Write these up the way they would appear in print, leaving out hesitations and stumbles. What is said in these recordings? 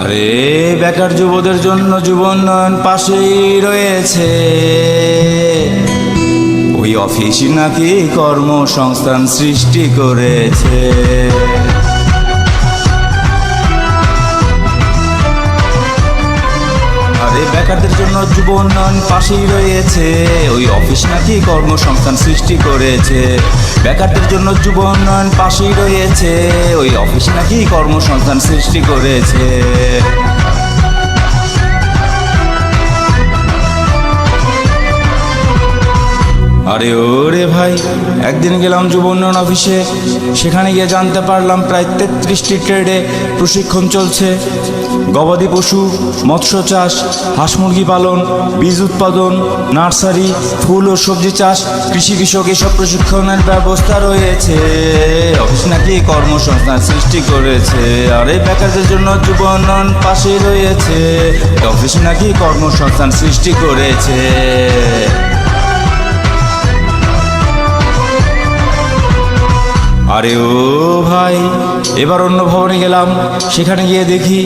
আরে বেকার যুবদের জন্য যুব উন্নয়ন পাশেই রয়েছে। ওই অফিসই নাকি কর্মসংস্থান সৃষ্টি করেছে। আরে বেকারদের জন্য যুব উন্নয়ন পাশেই রয়েছে। ওই অফিস নাকি কর্মসংস্থান সৃষ্টি করেছে। বেকারদের জন্য যুব উন্নয়ন পাশেই রয়েছে। ওই অফিস নাকি কর্মসংস্থান সৃষ্টি করেছে। আরে ওরে ভাই, একদিন গেলাম যুব উন্নয়ন অফিসে। সেখানে গিয়ে জানতে পারলাম প্রায় 33টি ট্রেডে প্রশিক্ষণ চলছে। গবাদি পশু, মৎস্য চাষ, হাঁস মুরগি পালন, বীজ উৎপাদন, নার্সারি, ফুল ও সবজি চাষ, কৃষি বিষয়ক এসব প্রশিক্ষণের ব্যবস্থা রয়েছে। অফিস নাকি কর্মসংস্থান সৃষ্টি করেছে। আরে বেকারদের জন্য যুব উন্নয়ন পাশেই রয়েছে। অফিস নাকি কর্মসংস্থান সৃষ্টি করেছে। আরে ও ভাই, এবার অন্য ভবনে গেলাম। সেখানে গিয়ে দেখি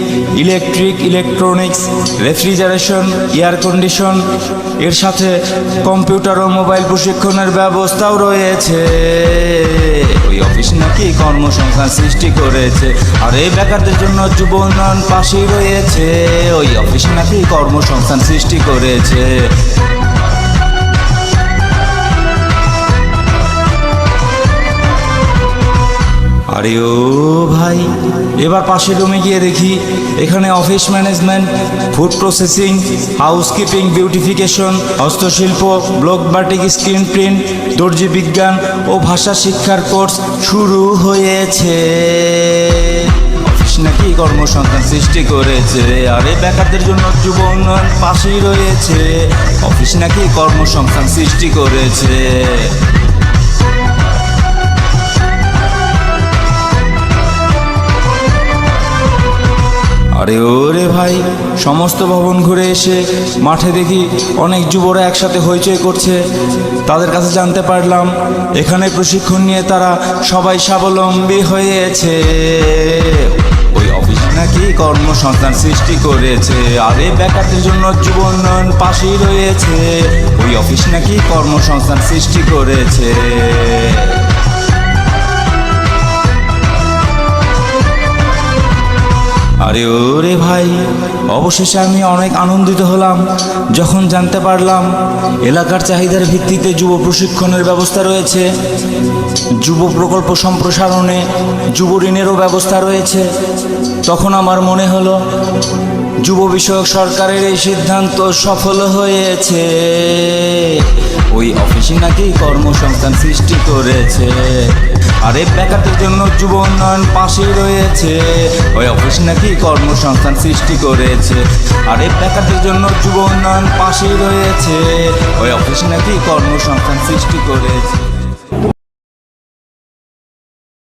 electric, electronics, refrigeration, air condition, এর সাথে কম্পিউটার ও মোবাইল প্রশিক্ষণের ব্যবস্থাও রয়েছে। ওই অফিস নাকি কর্মসংস্থান সৃষ্টি করেছে। আর এই বেকারদের জন্য যুব উন্নয়ন পাশেই রয়েছে। ওই অফিস নাকি কর্মসংস্থান সৃষ্টি করেছে। আরে ও ভাই, এবার পাশের রুমে গিয়ে দেখি এখানে office management, food processing, housekeeping, beautification, হস্তশিল্প, ব্লক বাটিক, স্ক্রিন প্রিন্ট, দর্জি বিজ্ঞান ও ভাষা শিক্ষার কোর্স শুরু হয়েছে। অফিস নাকি কর্মসংস্থান সৃষ্টি করেছে। আর এই বেকারদের জন্য যুব উন্নয়ন পাশেই রয়েছে। অফিস নাকি কর্মসংস্থান সৃষ্টি করেছে। আরে ওরে ভাই, সমস্ত ভবন ঘুরে এসে মাঠে দেখি অনেক যুবরা একসাথে হইচই করছে। তাদের কাছে জানতে পারলাম এখানে প্রশিক্ষণ নিয়ে তারা সবাই স্বাবলম্বী হয়েছে। ওই অফিস নাকি কর্মসংস্থান সৃষ্টি করেছে। আর এই বেকারদের জন্য যুব উন্নয়ন পাশেই রয়েছে। ওই অফিস নাকি কর্মসংস্থান সৃষ্টি করেছে। আরে ওরে ভাই, অবশেষে আমি অনেক আনন্দিত হলাম যখন জানতে পারলাম এলাকার চাহিদার ভিত্তিতে যুব প্রশিক্ষণের ব্যবস্থা রয়েছে। যুব প্রকল্প সম্প্রসারণে যুব ঋণেরও ব্যবস্থা রয়েছে। তখন আমার মনে হলো যুব বিষয়ক সরকারের এই সিদ্ধান্ত সফল হয়েছে। ওই অফিসই নাকি কর্মসংস্থান সৃষ্টি করেছে। আর এই বেকারদের জন্য যুব উন্নয়ন পাশেই রয়েছে। ওই অফিস নাকি কর্মসংস্থান সৃষ্টি করেছে। আর এই বেকারদের জন্য যুব উন্নয়ন পাশেই রয়েছে। ওই অফিস নাকি কর্মসংস্থান সৃষ্টি করেছে।